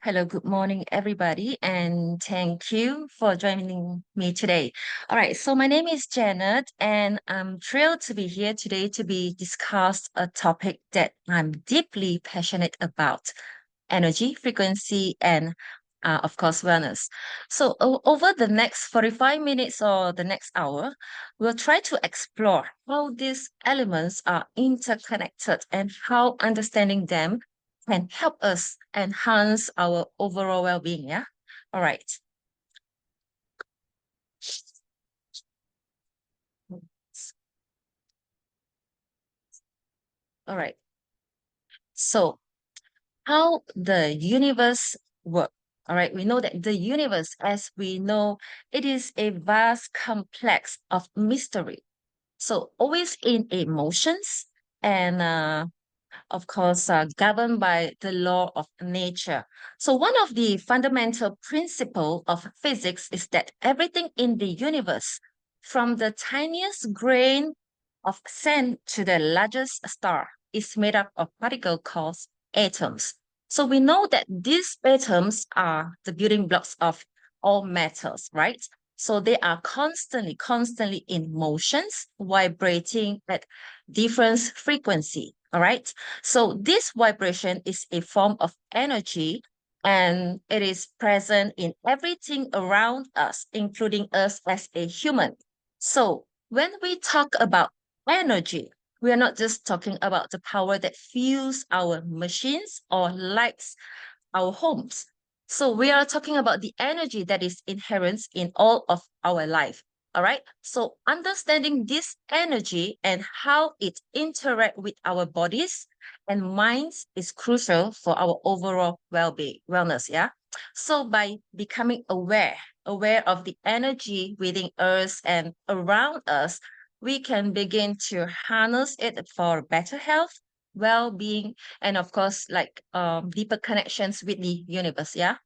Hello, good morning, everybody, and thank you for joining me today. All right, so my name is Janet, and I'm thrilled to be here today to be discussed a topic that I'm deeply passionate about: energy, frequency, and of course, wellness. So over the next 45 minutes or the next hour, we'll try to explore how these elements are interconnected and how understanding them can help us enhance our overall well-being. Yeah. All right. All right. So how the universe works. All right. We know that the universe, as we know, it is a vast complex of mystery. So always in emotions and of course, governed by the law of nature. So one of the fundamental principle of physics is that everything in the universe, from the tiniest grain of sand to the largest star, is made up of particles called atoms. So we know that these atoms are the building blocks of all metals, right? So they are constantly in motions, vibrating at different frequency. All right. So this vibration is a form of energy and it is present in everything around us, including us as a human. So when we talk about energy, we are not just talking about the power that fuels our machines or lights our homes. So we are talking about the energy that is inherent in all of our life. All right. So understanding this energy and how it interact with our bodies and minds is crucial for our overall well-being, wellness. Yeah. So by becoming aware of the energy within us and around us, we can begin to harness it for better health, well-being, and of course, like deeper connections with the universe. Yeah.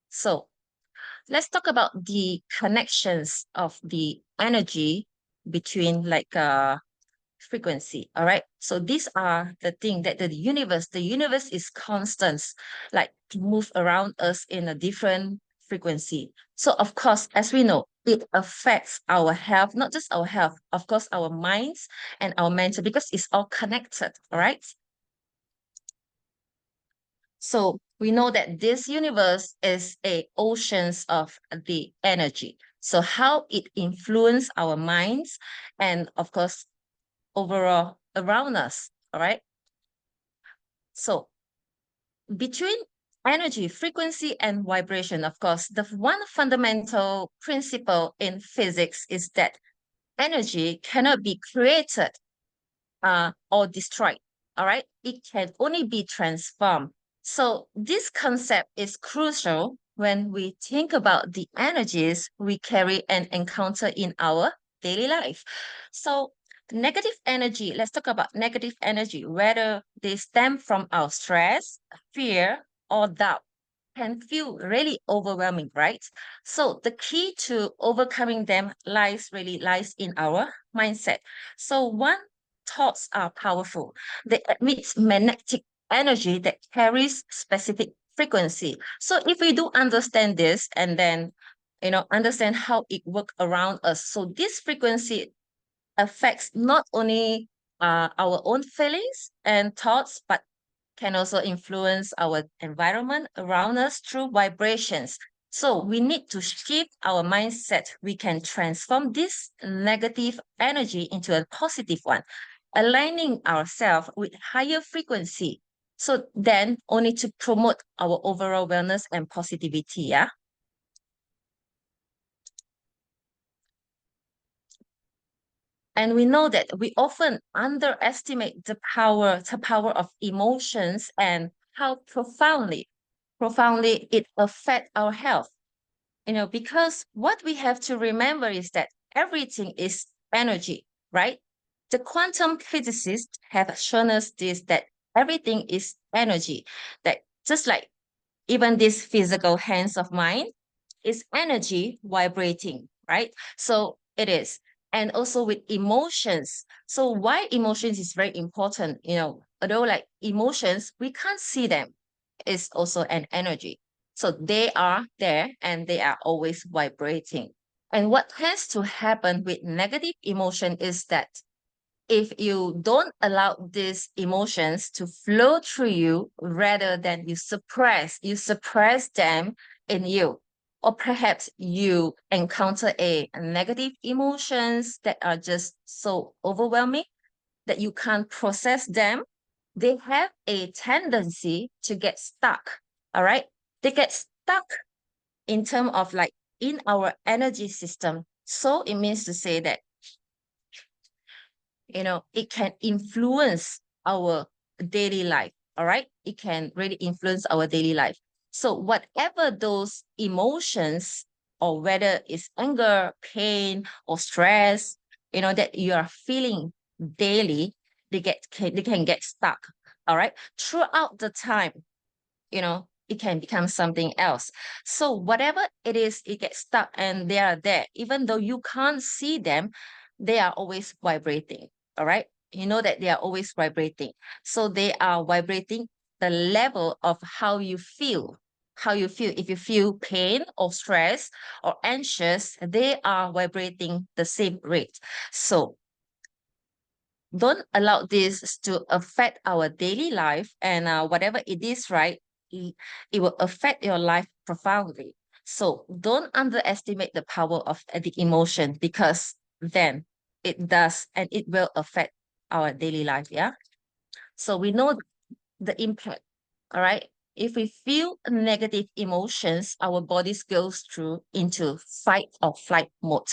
So let's talk about the connections of the energy between like frequency. All right. So these are the thing that the universe is constant, like to move around us in a different frequency. So of course, as we know, it affects our health, not just our health, of course, our minds and our mental, because it's all connected. All right. So we know that this universe is a oceans of the energy. So how it influence our minds and of course overall around us. All right. So between energy, frequency, and vibration, of course, the one fundamental principle in physics is that energy cannot be created or destroyed. All right. It can only be transformed. So this concept is crucial when we think about the energies we carry and encounter in our daily life. So negative energy, let's talk about negative energy, whether they stem from our stress, fear, or doubt can feel really overwhelming, right? So the key to overcoming them lies in our mindset. So one, thoughts are powerful. They emit magnetic energy that carries specific frequency. So if we do understand this and then understand how it works around us, so this frequency affects not only our own feelings and thoughts, but can also influence our environment around us through vibrations. So we need to shift our mindset. We can transform this negative energy into a positive one, aligning ourselves with higher frequency. So then only to promote our overall wellness and positivity. Yeah. And we know that we often underestimate the power of emotions and how profoundly it affects our health. Because what we have to remember is that everything is energy, right? The quantum physicists have shown us this, that everything is energy, that just like even this physical hands of mine is energy vibrating, right? So it is. And also with emotions. So why emotions is very important, although like emotions, we can't see them. is also an energy. So they are there and they are always vibrating. And what tends to happen with negative emotion is that if you don't allow these emotions to flow through you rather than you suppress them in you, or perhaps you encounter a negative emotions that are just so overwhelming that you can't process them, they have a tendency to get stuck. All right, they get stuck in terms of like in our energy system. So it means to say that it can influence our daily life. All right. It can really influence our daily life. So whatever those emotions, or whether it's anger, pain, or stress, that you are feeling daily, they can get stuck. All right. Throughout the time, it can become something else. So whatever it is, it gets stuck and they are there. Even though you can't see them, they are always vibrating. All right. You know that they are always vibrating. So they are vibrating the level of how you feel. How you feel. If you feel pain or stress or anxious, they are vibrating the same rate. So don't allow this to affect our daily life, and whatever it is, right, it will affect your life profoundly. So don't underestimate the power of the emotion, because then it does and it will affect our daily life. Yeah, so we know the impact. All right, if we feel negative emotions, our bodies goes through into fight or flight mode,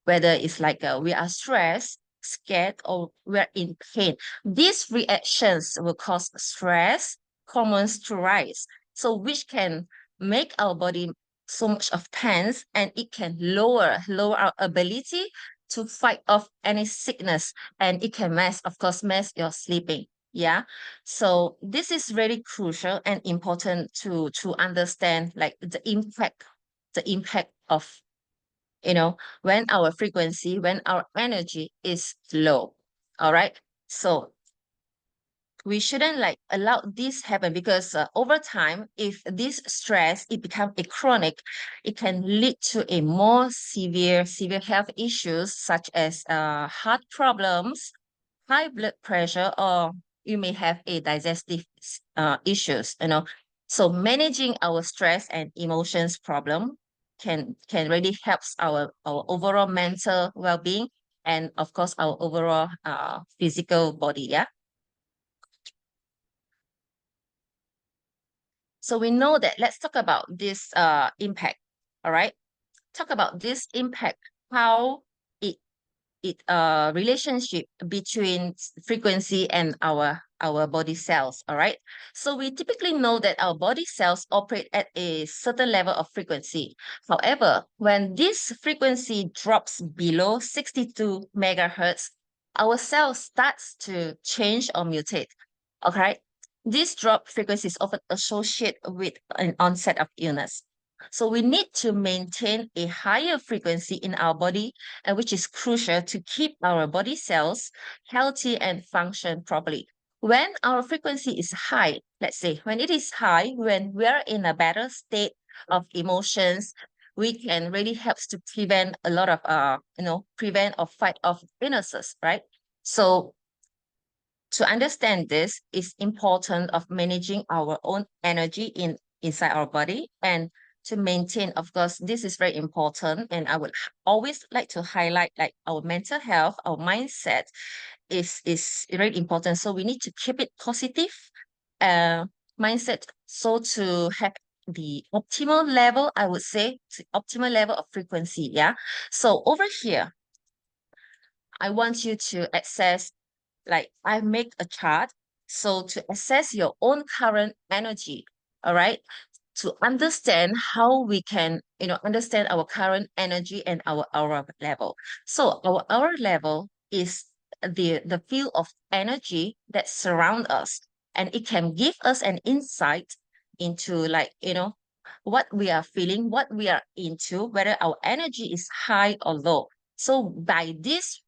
whether it's like we are stressed, scared, or we're in pain. These reactions will cause stress hormones to rise, so which can make our body so much of tense, and it can lower our ability to fight off any sickness, and it can mess your sleeping. Yeah, so this is really crucial and important to understand, like the impact of, when our energy is low. All right. So we shouldn't like allow this happen, because over time, if this stress it become a chronic, it can lead to a more severe health issues, such as heart problems, high blood pressure, or you may have a digestive issues. So managing our stress and emotions problem can really helps our overall mental well-being, and of course our overall physical body. Yeah, so we know that. Let's talk about this impact. All right, talk about this impact, how it relationship between frequency and our body cells. All right, so we typically know that our body cells operate at a certain level of frequency. However, when this frequency drops below 62 megahertz, our cell starts to change or mutate. Okay, this drop frequency is often associated with an onset of illness. So we need to maintain a higher frequency in our body, and which is crucial to keep our body cells healthy and function properly. When our frequency is high, let's say when it is high, when we're in a better state of emotions, we can really helps to prevent a lot of prevent or fight off illnesses, right? So to understand this is important of managing our own energy inside our body, and to maintain, of course, this is very important, and I would always like to highlight, like, our mental health, our mindset is very important. So we need to keep it positive uh mindset, so to have the optimal level, I would say, optimal level of frequency. Yeah, so over here I want you to access, like, I make a chart. So to assess your own current energy, all right, to understand how we can, understand our current energy and our aura level. So our aura level is the field of energy that surround us, and it can give us an insight into, like, what we are feeling, what we are into, whether our energy is high or low. So by this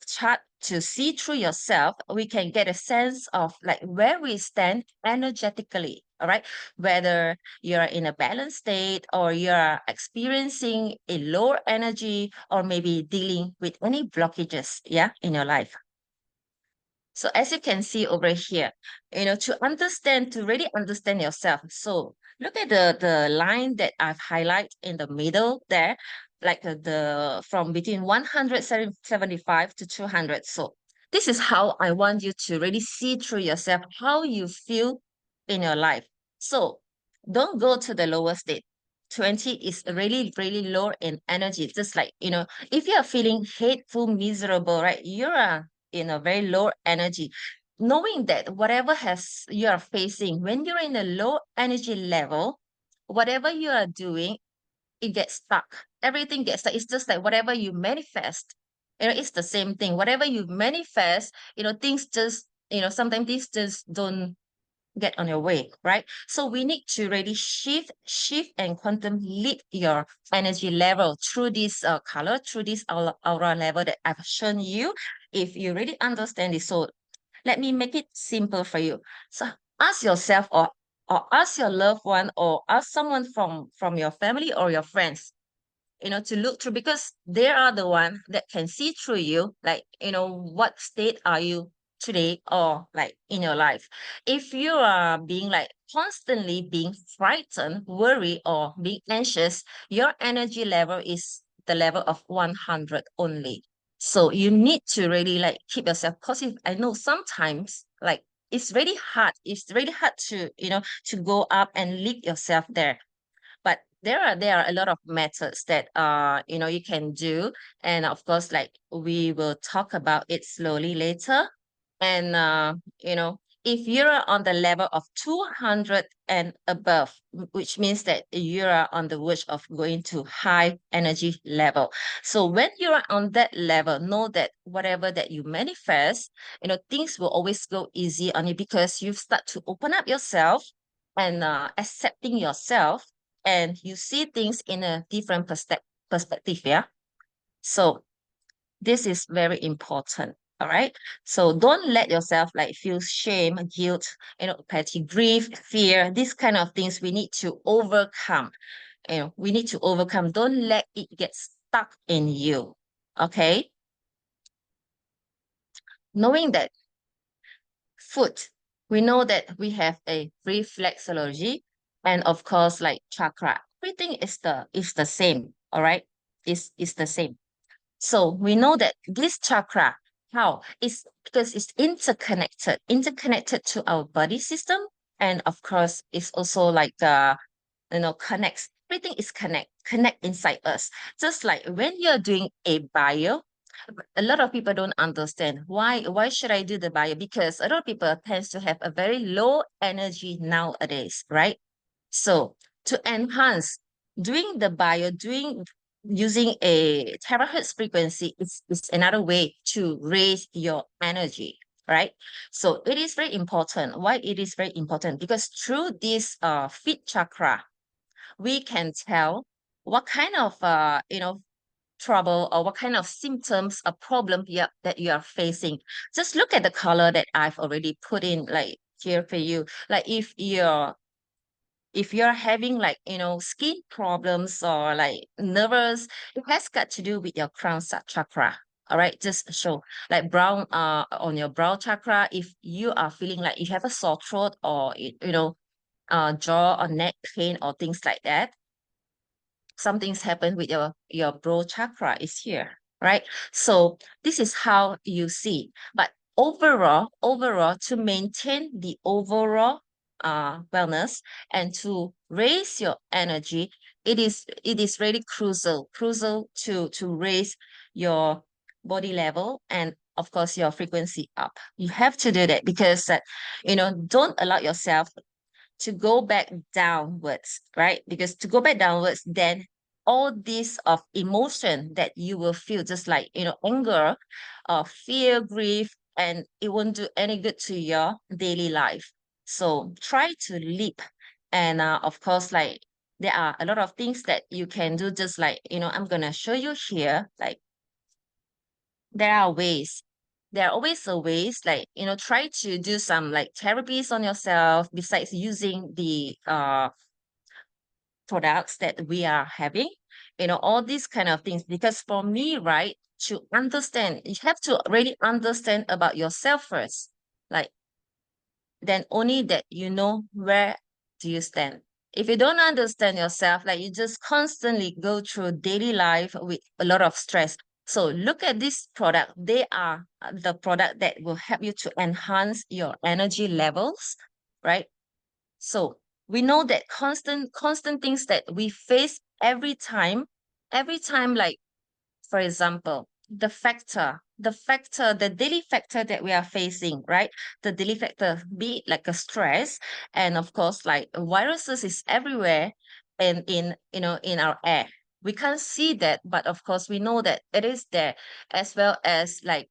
chart, to see through yourself, we can get a sense of like where we stand energetically. All right. Whether you're in a balanced state or you're experiencing a lower energy or maybe dealing with any blockages, yeah, in your life. So as you can see over here, to really understand yourself. So look at the line that I've highlighted in the middle there, like the from between 175 to 200. So this is how I want you to really see through yourself, how you feel in your life. So don't go to the lower state. 20 is really, really low in energy. Just like, if you're feeling hateful, miserable, right? You're in a very low energy, knowing that whatever has you are facing, when you're in a low energy level, whatever you are doing, it gets stuck. Everything gets stuck. It's just like whatever you manifest, it's the same thing. Whatever you manifest, things just, sometimes things just don't get on your way, right? So we need to really shift and quantum leap your energy level through this color, through this aura level that I've shown you. If you really understand this, so let me make it simple for you. So ask yourself, or ask your loved one, or ask someone from your family or your friends, to look through, because they are the one that can see through you, like, what state are you today, or like in your life. If you are being like constantly being frightened, worried, or being anxious, your energy level is the level of 100 only. So you need to really like keep yourself positive. I know sometimes like it's really hard to to go up and lead yourself there, but there are a lot of methods that you can do, and of course, like, we will talk about it slowly later. And if you're on the level of 200 and above, which means that you are on the verge of going to high energy level. So when you're on that level, know that whatever that you manifest, things will always go easy on you, because you start to open up yourself and accepting yourself, and you see things in a different perspective. Yeah. So this is very important. All right. So don't let yourself like feel shame, guilt, petty grief, fear, these kind of things we need to overcome. We need to overcome. Don't let it get stuck in you. Okay. Knowing that food, we know that we have a reflexology, and of course, like chakra. Everything is the same. All right. Is the same. So we know that this chakra, how? It's because it's interconnected to our body system. And of course, it's also like connects. Everything is connect inside us. Just like when you're doing a bio, a lot of people don't understand why should I do the bio? Because a lot of people tends to have a very low energy nowadays, right? So to enhance, doing the bio, doing using a terahertz frequency is another way to raise your energy, right? So it is very important. Why it is very important? Because through this feet chakra, we can tell what kind of trouble, or what kind of symptoms or problem that you are facing. Just look at the color that I've already put in like here for you. Like if you're having like skin problems or like nervous, it has got to do with your crown chakra. All right, just show like brown on your brow chakra. If you are feeling like you have a sore throat, or jaw or neck pain or things like that, something's happened with your brow chakra is here, right? So this is how you see. But overall, to maintain the overall wellness and to raise your energy, it is really crucial to raise your body level, and of course your frequency up. You have to do that, because don't allow yourself to go back downwards, right? Because to go back downwards, then all this of emotion that you will feel, just like, anger, fear, grief, and it won't do any good to your daily life. So try to leap. And of course, like, there are a lot of things that you can do, just like, I'm going to show you here. Like, there are ways. there are always a ways, like, try to do some like therapies on yourself besides using the products that we are having, all these kind of things. Because for me, right, to understand, you have to really understand about yourself first. Like, then only that where do you stand. If you don't understand yourself, like you just constantly go through daily life with a lot of stress. So look at this product. They are the product that will help you to enhance your energy levels, right? So we know that constant things that we face every time, like, for example, the daily factor that we are facing, right? The daily factor, be it like a stress, and of course, like viruses is everywhere, and in our air. We can't see that, but of course, we know that it is there, as well as like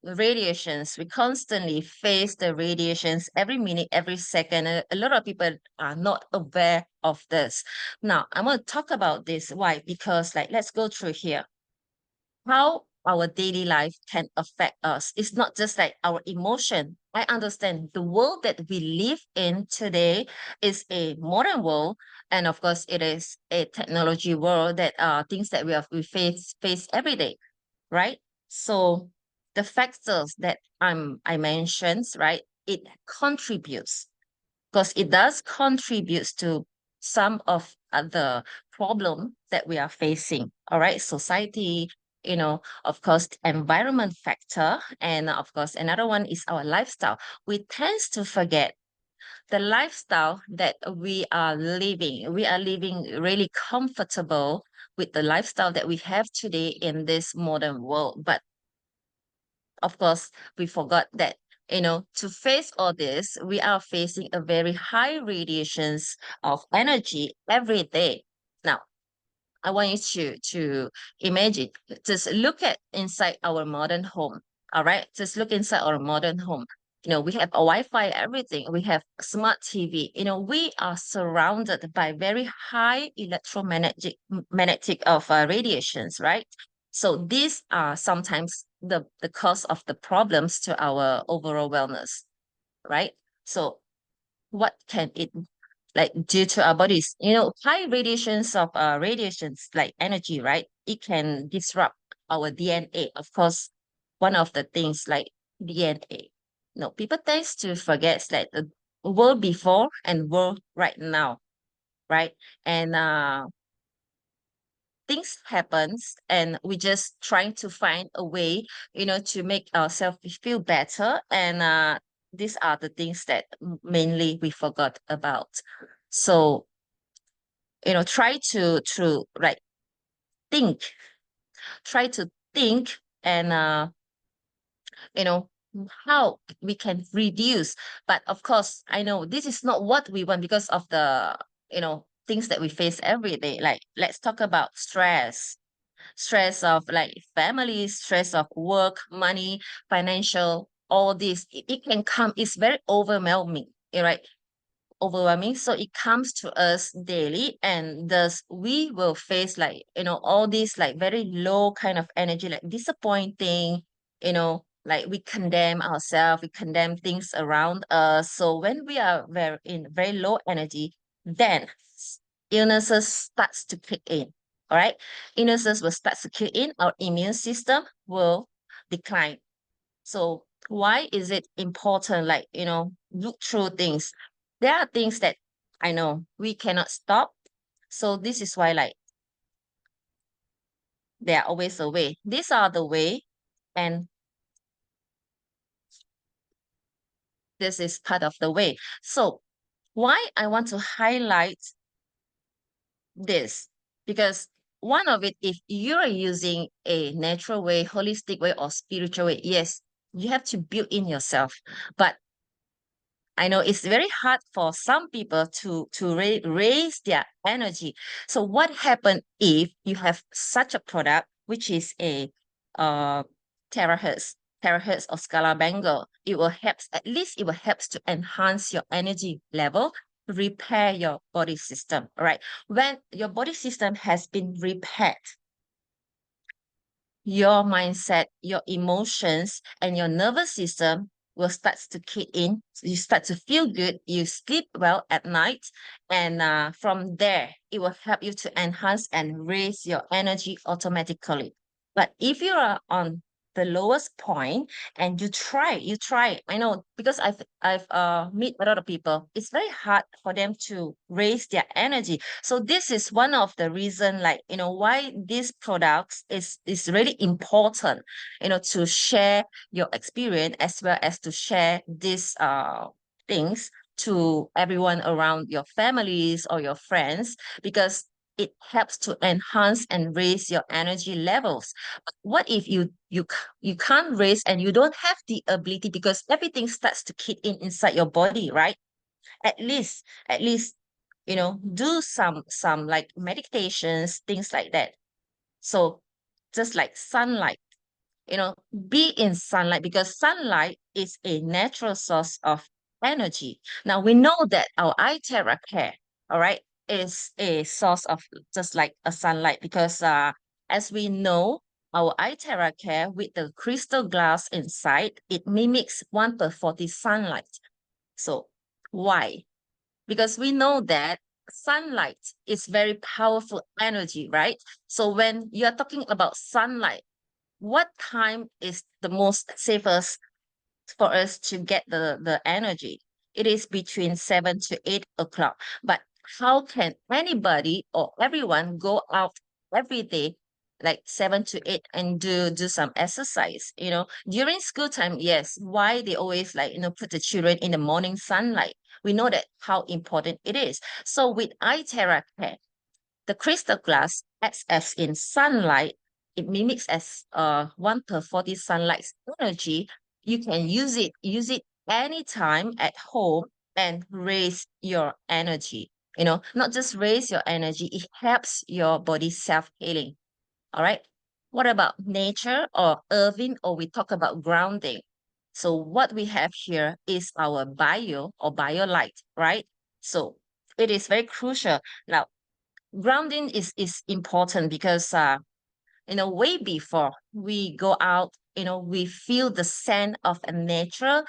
radiations. We constantly face the radiations every minute, every second. A lot of people are not aware of this. Now, I'm going to talk about this. Why? Because, like, let's go through here how our daily life can affect us. It's not just like our emotion. I understand the world that we live in today is a modern world, and of course, it is a technology world that are things that we face every day, right? So the factors that I mentioned, right, it contributes, because it does contributes to some of the problem that we are facing. All right, society, of course, environment factor, and of course, another one is our lifestyle. We tend to forget the lifestyle that we are living. We are living really comfortable with the lifestyle that we have today in this modern world. But of course, we forgot that, to face all this, we are facing a very high radiations of energy every day. Now, I want you to imagine, just look at inside our modern home. All right, just look inside our modern home. We have a Wi-Fi, everything. We have smart TV. We are surrounded by very high magnetic of radiations, right? So these are sometimes the cause of the problems to our overall wellness, right? So what can it like due to our bodies? High radiations like energy, right? It can disrupt our DNA. Of course, one of the things like DNA. No, people tends to forget that the world before and world right now, right? And things happens, and we just trying to find a way, to make ourselves feel better. And these are the things that mainly we forgot about. So, try to like think, try to think, and you know how we can reduce. But of course, I know this is not what we want because of the things that we face every day. Like, let's talk about stress of like family, stress of work, money, financial, all this. It can come, it's very overwhelming, right? Overwhelming. So it comes to us daily, and thus we will face like, all these like very low kind of energy, like disappointing, like we condemn ourselves, we condemn things around us. So when we are very low energy, then illnesses starts to kick in. All right. Illnesses will start to kick in, our immune system will decline. So why is it important? Like, look through things. There are things that I know we cannot stop. So this is why, like, there are always a way. These are the way, and this is part of the way. So why I want to highlight this? Because one of it, if you're using a natural way, holistic way, or spiritual way, yes, you have to build in yourself. But I know it's very hard for some people to raise their energy. So what happens if you have such a product, which is a uh terahertz, terahertz or scalar bangle? It will help, at least it will help to enhance your energy level, repair your body system. All right. When your body system has been repaired, your mindset, your emotions, and your nervous system will start to kick in. So you start to feel good. You sleep well at night. And from there, it will help you to enhance and raise your energy automatically. But if you are on the lowest point and you try, I know because I've meet a lot of people, it's very hard for them to raise their energy. So this is one of the reason, like, why these products is really important, to share your experience as well as to share these things to everyone around your families or your friends, because it helps to enhance and raise your energy levels. But what if you can't raise and you don't have the ability, because everything starts to kick in inside your body, right? At least do some like meditations, things like that. So just like sunlight, you know, be in sunlight, because sunlight is a natural source of energy. Now we know that our eye care, all right, is a source of just like a sunlight, because as we know, our eye care with the crystal glass inside, it mimics 1/40 sunlight. So why? Because we know that sunlight is very powerful energy, right? So when you're talking about sunlight, what time is the most safest for us to get the energy? It is between 7 to 8 o'clock. But how can anybody or everyone go out every day like 7 to 8 and do some exercise? During school time, yes. Why they always like put the children in the morning sunlight? We know that how important it is. So with eye therapy, the crystal glass acts as in sunlight. It mimics as 1/40 sunlight's energy. You can use it anytime at home and raise your energy. Not just raise your energy, it helps your body self-healing. All right. What about nature or earthing, or we talk about grounding? So what we have here is our bio or biolight, right? So it is very crucial. Now, grounding is important because way before we go out, we feel the scent of a nature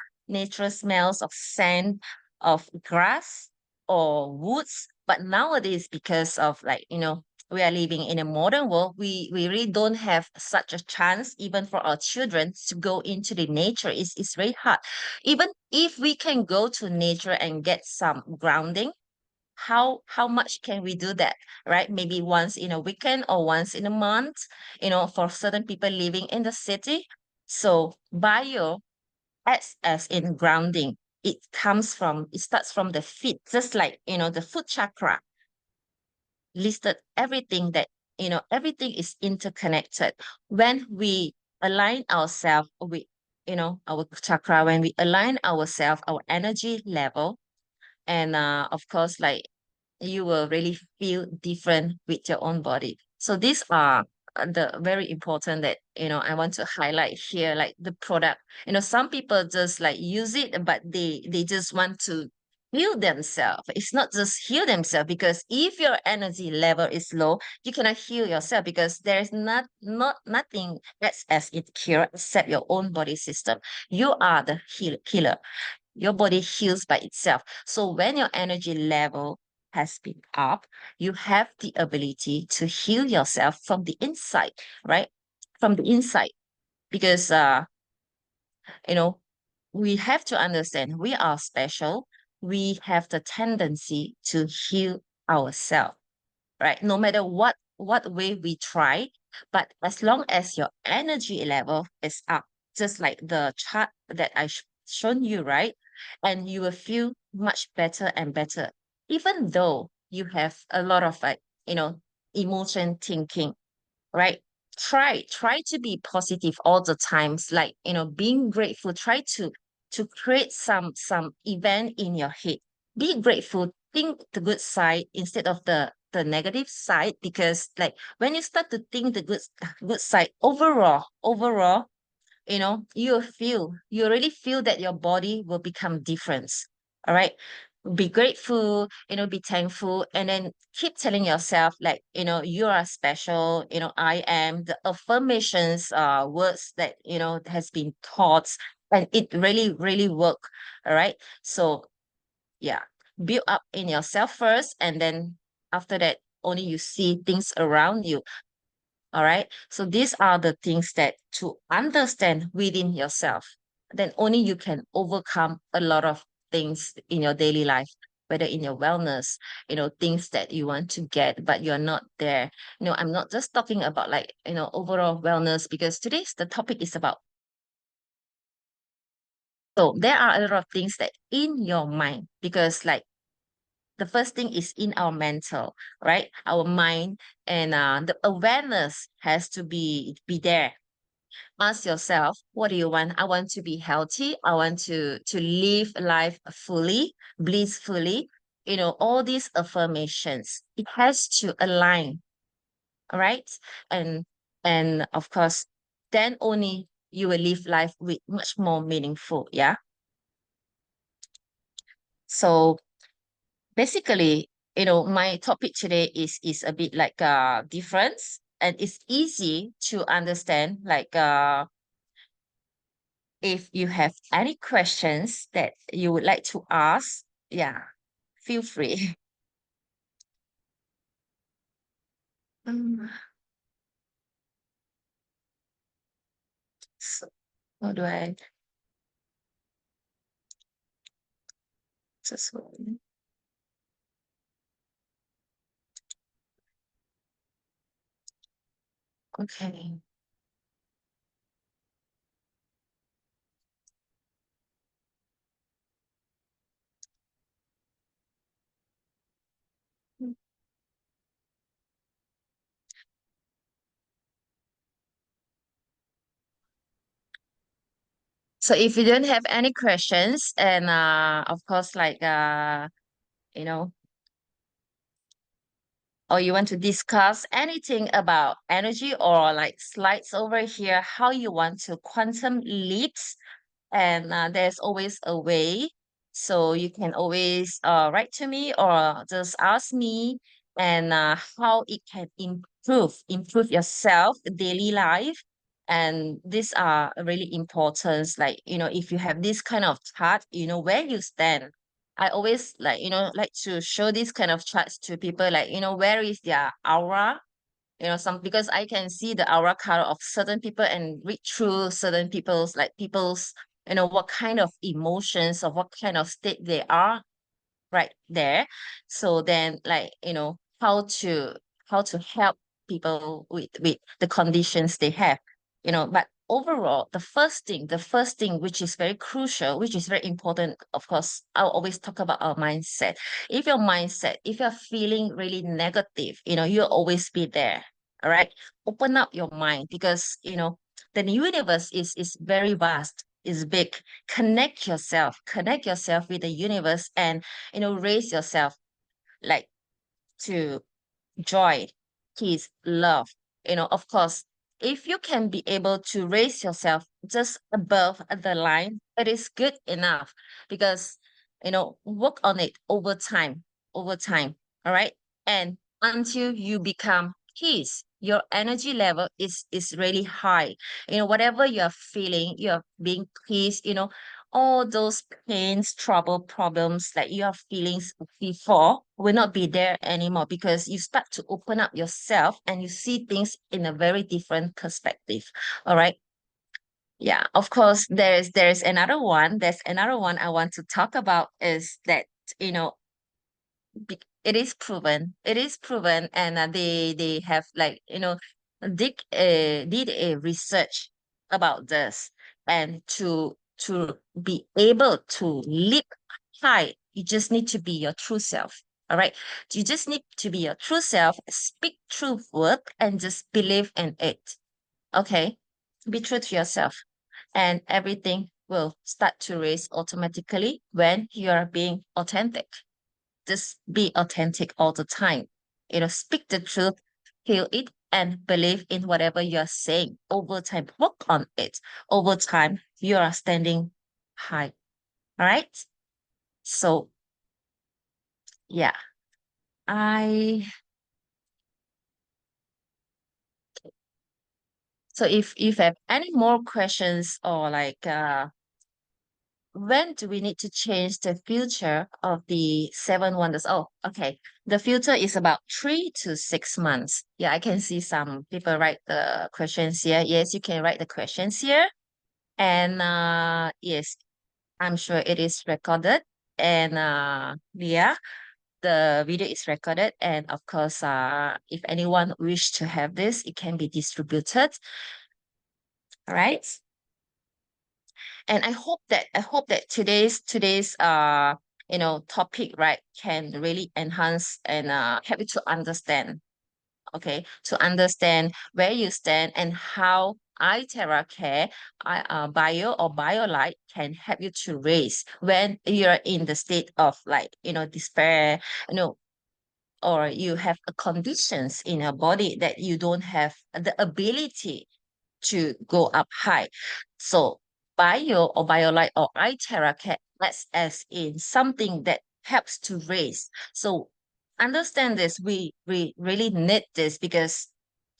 smells of sand, of grass or woods. But nowadays, because of like we are living in a modern world, we really don't have such a chance even for our children to go into the nature. It's very hard. Even if we can go to nature and get some grounding, how much can we do that, right? Maybe once in a weekend or once in a month, for certain people living in the city. So bio acts as in grounding. It starts from the feet, just like the foot chakra listed everything that everything is interconnected. When we align ourselves with our chakra, when we align ourselves, our energy level, and of course, like, you will really feel different with your own body. So these are the very important that I want to highlight here, like the product. Some people just like use it, but they just want to heal themselves. It's not just heal themselves, because if your energy level is low, you cannot heal yourself, because there is nothing that's as it cure except your own body system. You are the healer. Your body heals by itself. So when your energy level has been up, you have the ability to heal yourself from the inside, right? From the inside. Because you know, we have to understand we are special. We have the tendency to heal ourselves, right? No matter what way we try, but as long as your energy level is up, just like the chart that I shown you, right? And you will feel much better and better, even though you have a lot of like, emotion thinking, right? Try to be positive all the times, like being grateful. Try to create some event in your head. Be grateful, think the good side instead of the negative side, because like when you start to think the good side, overall, you really feel that your body will become different. All right. be grateful, be thankful, and then keep telling yourself like, you are special, I am, the affirmations, words that, has been taught, and it really, really work. All right. So yeah, build up in yourself first, and then after that, only you see things around you. All right. So these are the things that to understand within yourself, then only you can overcome a lot of things in your daily life, whether in your wellness, things that you want to get, but you're not there. I'm not just talking about like, overall wellness, because today's the topic is about. So there are a lot of things that in your mind, because like the first thing is in our mental, right? Our mind, and the awareness has to be there. Ask yourself, what do you want? I want to be healthy. I want to live life fully, blissfully. All these affirmations, it has to align, all right? And and of course, then only you will live life with much more meaningful. Yeah. So basically, my topic today is a bit like difference, and it's easy to understand. Like if you have any questions that you would like to ask, yeah, feel free. Um, so how do I just okay. So if you don't have any questions, and of course, like you know, or you want to discuss anything about energy, or like slides over here, how you want to quantum leaps, and there's always a way. So you can always write to me or just ask me, and how it can improve yourself daily life. And these are really important. Like, if you have this kind of chart, where you stand. I always like, like to show this kind of charts to people, like, where is their aura, some, because I can see the aura color of certain people and read through certain people's, what kind of emotions or what kind of state they are right there. So then, like, how to help people with the conditions they have. But overall, the first thing which is very crucial, which is very important, of course, I'll always talk about our mindset. If you're feeling really negative, you'll always be there. All right. Open up your mind, because the universe is very vast, is big. Connect yourself with the universe, and raise yourself, like, to joy, peace, love. Of course, if you can be able to raise yourself just above the line, it is good enough, because work on it over time, all right? And until you become peace, your energy level is really high. Whatever you're feeling, you're being peace, all those pains, trouble, problems that you have feelings before will not be there anymore, because you start to open up yourself and you see things in a very different perspective. All right. Yeah, of course, there's another one. There's another one I want to talk about, is that, you know, it is proven, and they have, like, did a research about this, and to be able to leap high, you just need to be your true self. All right. You just need to be your true self, speak truth word, and just believe in it. Okay. Be true to yourself, and everything will start to raise automatically when you are being authentic. Just be authentic all the time. Speak the truth, feel it, and believe in whatever you're saying. Over time, work on it. Over time, you are standing high. All right. So yeah, I so if you have any more questions or like when do we need to change the future of the seven wonders? Oh, okay. The future is about 3 to 6 months. Yeah, I can see some people write the questions here. Yes, you can write the questions here. And yes, I'm sure it is recorded. And yeah, the video is recorded. And of course, if anyone wish to have this, it can be distributed. All right. And I hope that today's topic, right, can really enhance and help you to understand, okay, to understand where you stand and how iTerra Care, Bio or BioLite can help you to raise when you're in the state of like, despair, you know, or you have a conditions in your body that you don't have the ability to go up high. So bio or BioLite or iTerra acts as in something that helps to raise. So understand this. We really need this because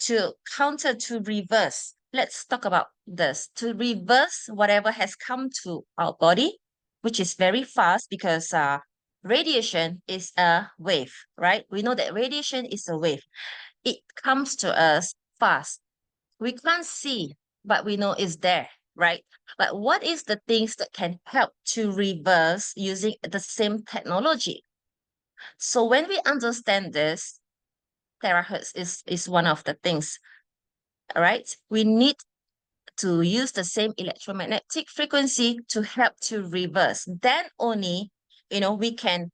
to counter to reverse. Let's talk about this. To reverse whatever has come to our body, which is very fast because radiation is a wave, right? We know that radiation is a wave. It comes to us fast. We can't see, but we know it's there, right? But what is the things that can help to reverse using the same technology? So when we understand this, terahertz is one of the things, all right? We need to use the same electromagnetic frequency to help to reverse. Then only, we can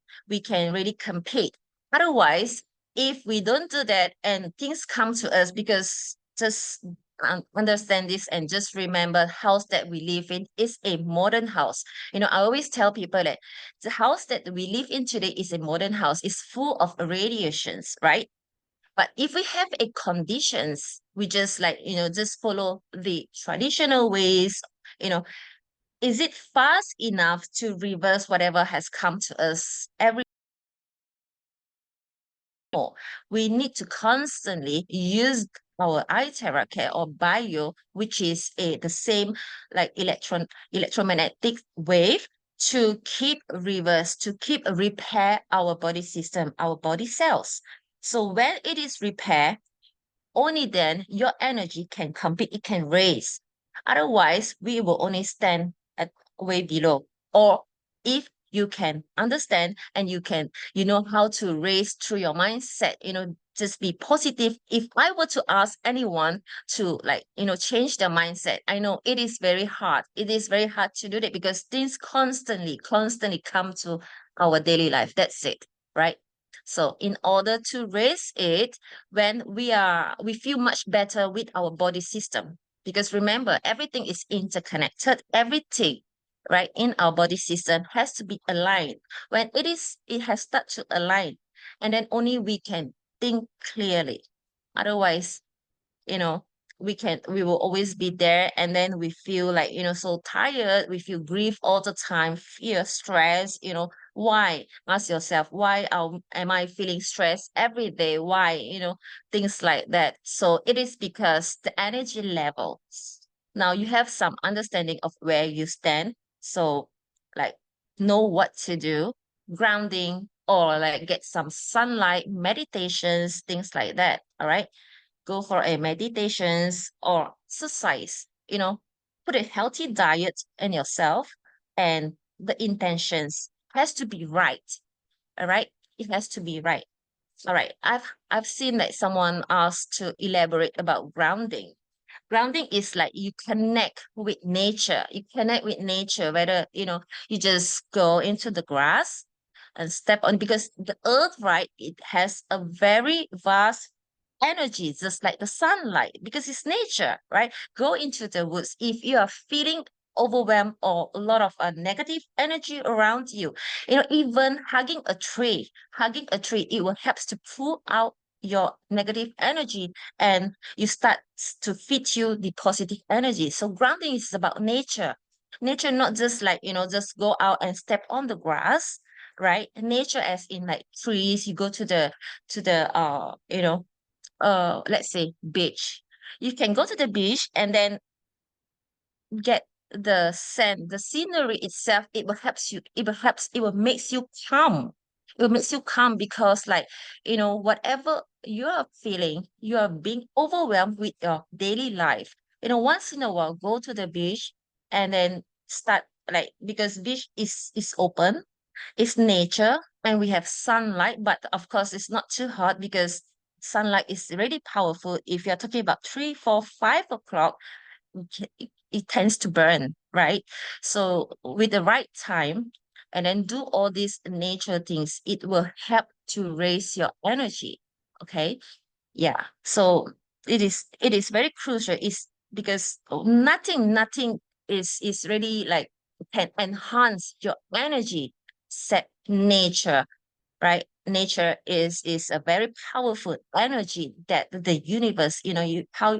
really compete. Otherwise, if we don't do that and things come to us, because just understand this and just remember house that we live in is a modern house. I always tell people that the house that we live in today is a modern house, is full of radiations, right? But if we have a conditions, we just like, just follow the traditional ways, you know, is it fast enough to reverse whatever has come to us every more? We need to constantly use our iTerra Care or bio, which is the same like electromagnetic wave to keep reverse, to keep repair our body system, our body cells. So when it is repaired, only then your energy can compete, it can raise. Otherwise, we will only stand at way below. Or if you can understand and you know how to raise through your mindset, just be positive. If I were to ask anyone to like, change their mindset, I know it is very hard. It is very hard to do that because things constantly come to our daily life. That's it, right? So in order to raise it, when we feel much better with our body system, because remember everything is interconnected, everything right in our body system has to be aligned. When it has start to align, and then only we can think clearly. Otherwise, you know we will always be there, and then we feel like, so tired, we feel grief all the time, fear, stress. Why? Ask yourself, why am I feeling stressed every day? Why? Things like that. So it is because the energy levels, now you have some understanding of where you stand, so like know what to do, grounding, or like get some sunlight, meditations, things like that. All right, go for a meditations or exercise, put a healthy diet in yourself, and the intentions has to be right. All right. It has to be right. All right. I've seen that someone asked to elaborate about grounding. Grounding is like you connect with nature. You connect with nature, whether, you just go into the grass and step on, because the earth, right, it has a very vast energy, just like the sunlight, because it's nature, right? Go into the woods. If you are feeling overwhelmed or a lot of negative energy around you, even hugging a tree, it will help to pull out your negative energy, and you start to feed you the positive energy. So grounding is about nature. Nature, not just like, just go out and step on the grass. right? Nature as in like trees, you go to the let's say beach. You can go to the beach and then get the sand, the scenery itself, it will helps you, it will makes you calm. It will makes you calm because like, whatever you are feeling, you are being overwhelmed with your daily life. Once in a while, go to the beach and then start like, because beach is open, it's nature, and we have sunlight, but of course it's not too hot because sunlight is really powerful. If you're talking about 3, 4, 5 o'clock, it tends to burn, right? So with the right time and then do all these nature things, it will help to raise your energy. Okay. Yeah. So it is very crucial. It's because nothing is really like can enhance your energy set nature, right? Nature is a very powerful energy that the universe, you how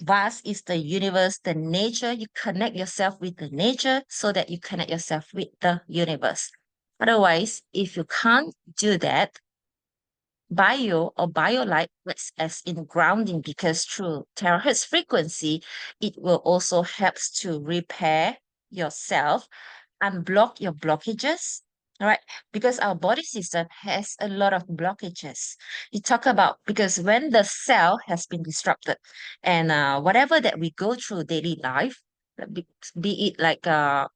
vast is the universe, the nature. You connect yourself with the nature so that you connect yourself with the universe. Otherwise, if you can't do that, biolight works as in grounding because through terahertz frequency, it will also helps to repair yourself, unblock your blockages. All right, because our body system has a lot of blockages. You talk about because when the cell has been disrupted, and whatever that we go through daily life, be it like our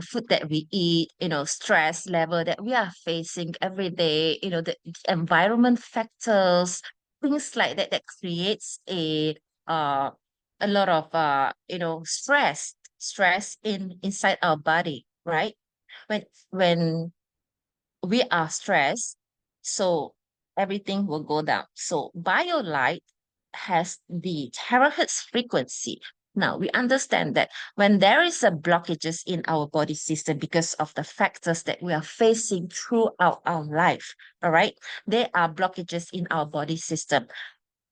food that we eat, stress level that we are facing every day, the environment factors, things like that that creates uh a lot of stress inside our body, right? When we are stressed, so everything will go down. So BioLight has the terahertz frequency. Now we understand that when there is a blockages in our body system because of the factors that we are facing throughout our life, all right, there are blockages in our body system.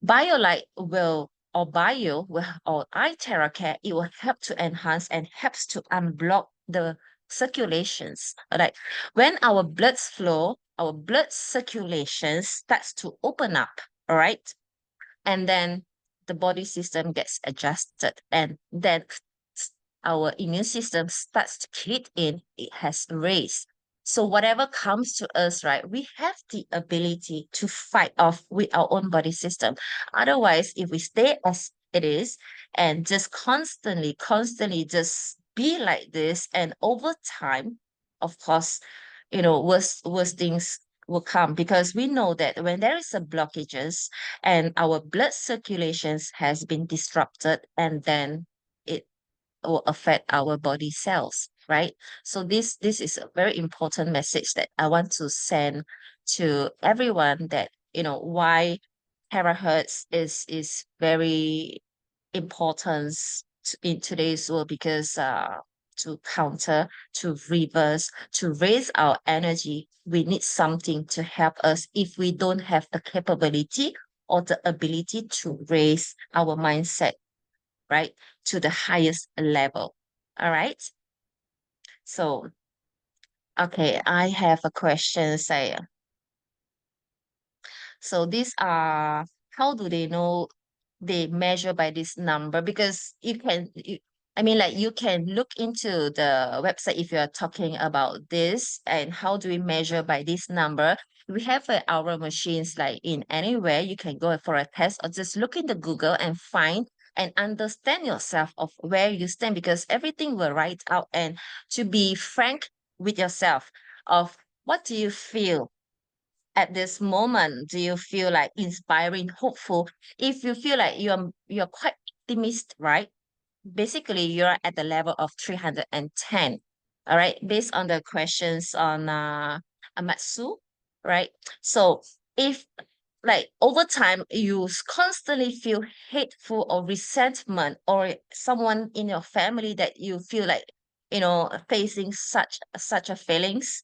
BioLight will or Bio will or iTerracare, it will help to enhance and helps to unblock the circulations. Like when our blood flow, our blood circulation starts to open up, all right? And then the body system gets adjusted, and then our immune system starts to kick in, it has raised. So whatever comes to us, right, we have the ability to fight off with our own body system. Otherwise, if we stay as it is and just constantly just be like this, and over time, of course, worse things will come because we know that when there is a blockages and our blood circulations has been disrupted, and then it will affect our body cells, right? So this is a very important message that I want to send to everyone, that why terahertz is very important in today's world, because to counter, to reverse, to raise our energy, we need something to help us if we don't have the capability or the ability to raise our mindset, right, to the highest level. All right. So, okay, I have a question, say, so these are, how do they know they measure by this number? Because I mean, like you can look into the website if you're talking about this, and how do we measure by this number? We have our machines like in anywhere. You can go for a test or just look in the Google and find and understand yourself of where you stand, because everything will write out. And to be frank with yourself of what do you feel at this moment? Do you feel like inspiring, hopeful? If you feel like you're quite optimist, right? Basically, you're at the level of 310. All right, based on the questions on Amatsu, right? So if like over time you constantly feel hateful or resentment, or someone in your family that you feel like facing such a feelings,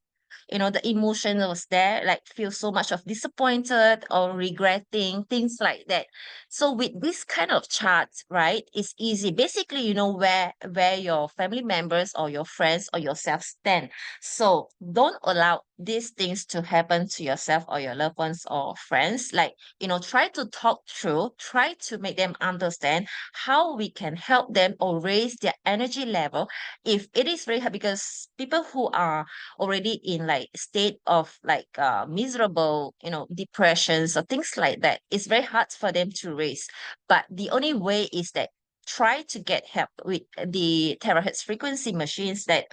the emotion was there, like feel so much of disappointed or regretting, things like that. So with this kind of charts, right, it's easy. Basically, you know where your family members or your friends or yourself stand. So don't allow these things to happen to yourself or your loved ones or friends. Like, try to talk through, try to make them understand how we can help them or raise their energy level if it is very hard, because people who are already in like state of like miserable, depressions or things like that, it's very hard for them to raise. But the only way is that try to get help with the terahertz frequency machines, that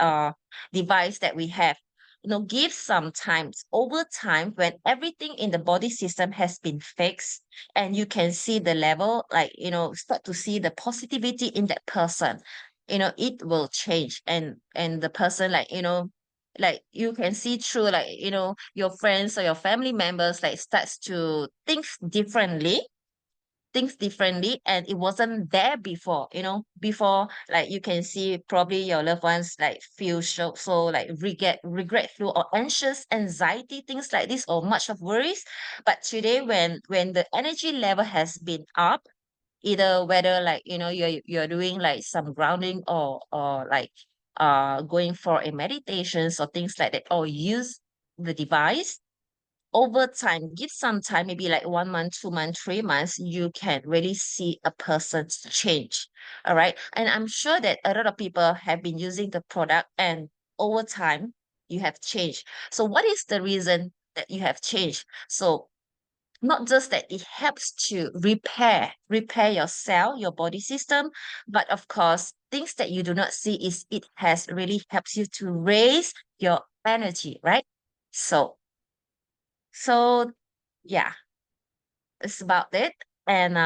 device that we have. Give some time. Over time, when everything in the body system has been fixed and you can see the level, like, start to see the positivity in that person, it will change. And the person, like, like you can see through, like, your friends or your family members, like, starts to think differently, and it wasn't there before. Before, like, you can see probably your loved ones like feel so like regretful or anxious, anxiety, things like this, or much of worries. But today, when the energy level has been up, either whether, like, you're doing like some grounding, or like going for a meditations or things like that, or use the device over time, give some time, maybe like 1 month, 2 months, 3 months, you can really see a person's change. All right. And I'm sure that a lot of people have been using the product, and over time you have changed. So what is the reason that you have changed? So not just that it helps to repair your cell, your body system, but of course, things that you do not see is it has really helps you to raise your energy, right? So so yeah, it's about it. And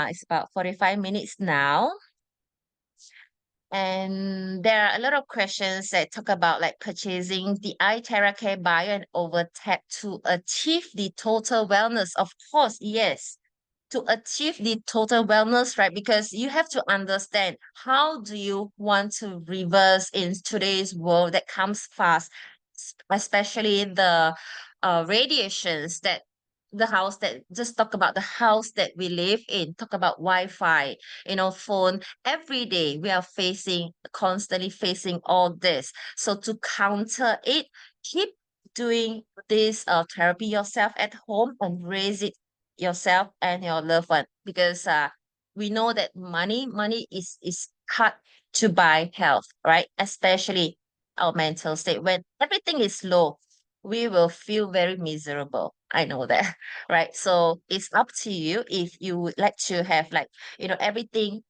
it's about 45 minutes now. And there are a lot of questions that talk about like purchasing the iTerra Care Bio and Overtap to achieve the total wellness. Of course, yes, to achieve the total wellness, right? Because you have to understand, how do you want to reverse in today's world that comes fast, especially the radiations that the house that just talk about the house that we live in, talk about Wi-Fi, phone. Every day we are constantly facing all this. So to counter it, keep doing this therapy yourself at home and raise it yourself and your loved one, because we know that money is hard to buy health, right? Especially our mental state. When everything is low, we will feel very miserable. I know that, right? So it's up to you if you would like to have, like, everything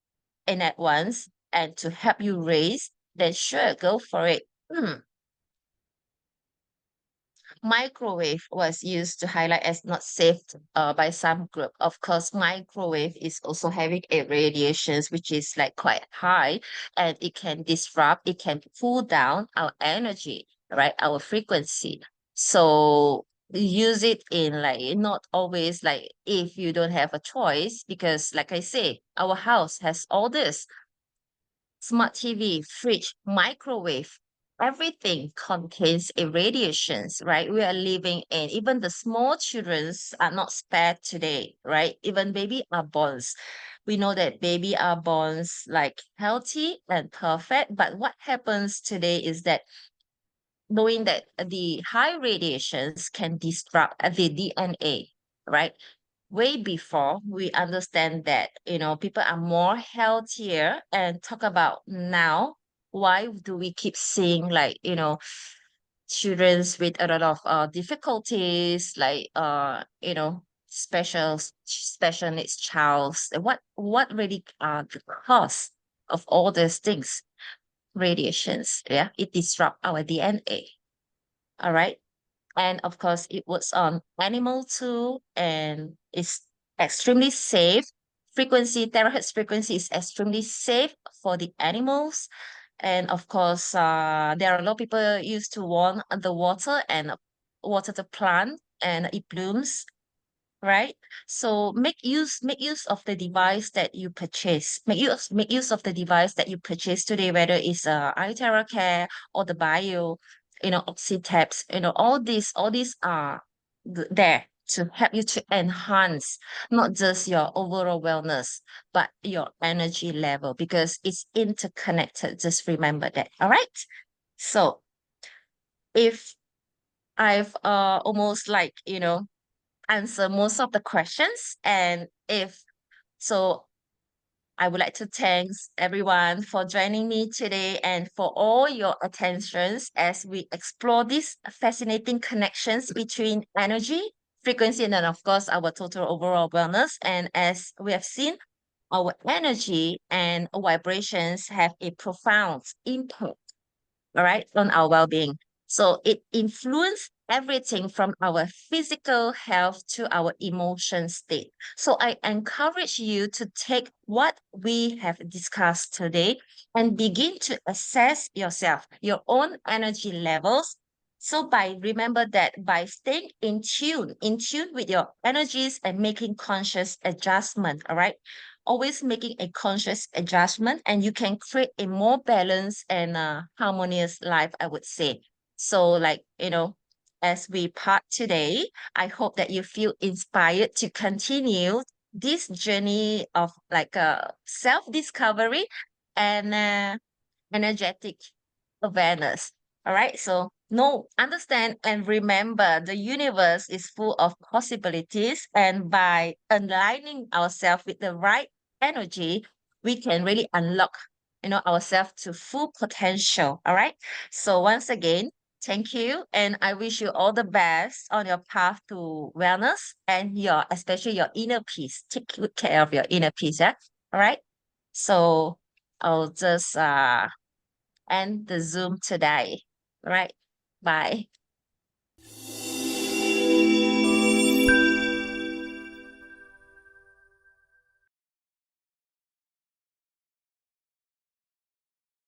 in at once and to help you raise, then sure, go for it. Microwave was used to highlight as not safe by some group. Of course, microwave is also having a radiations which is like quite high, and it can disrupt, it can pull down our energy, right? Our frequency. So use it in, like, not always, like, if you don't have a choice, because like I say, our house has all this: smart TV, fridge, microwave, everything contains irradiations, right? We are living in, even the small childrens are not spared today, right? Even baby are born. We know that baby are born like healthy and perfect, but what happens today is that, knowing that the high radiations can disrupt the DNA, right? Way before we understand that, people are more healthier, and talk about now, why do we keep seeing, like, children's with a lot of difficulties, like, special needs childs. What really are the cause of all these things? Radiations, yeah, it disrupt our DNA. All right. And of course, it works on animal too, and it's extremely safe. Terahertz frequency is extremely safe for the animals. And of course, there are a lot of people used to warm the water and water the plant and it blooms, right? So make use of the device that you purchase. Make use of the device that you purchase today, whether it's iTerra Care or the Bio. oxytabs, all these are there to help you to enhance not just your overall wellness, but your energy level because it's interconnected. Just remember that. All right. So if I've almost like, answer most of the questions, and if so, I would like to thank everyone for joining me today and for all your attentions as we explore these fascinating connections between energy, frequency, and then of course our total overall wellness. And as we have seen, our energy and vibrations have a profound impact, all right, on our well-being. So it influences everything from our physical health to our emotion state. So I encourage you to take what we have discussed today and begin to assess yourself, your own energy levels. So remember that by staying in tune with your energies and making conscious adjustment, all right? Always making a conscious adjustment, and you can create a more balanced and harmonious life, I would say. So, like, as we part today, I hope that you feel inspired to continue this journey of like self-discovery and energetic awareness. All right. So understand and remember the universe is full of possibilities. And by aligning ourselves with the right energy, we can really unlock, ourselves to full potential. All right. So once again, thank you. And I wish you all the best on your path to wellness and especially your inner peace. Take good care of your inner peace. Yeah. All right. So I'll just end the Zoom today. All right. Bye.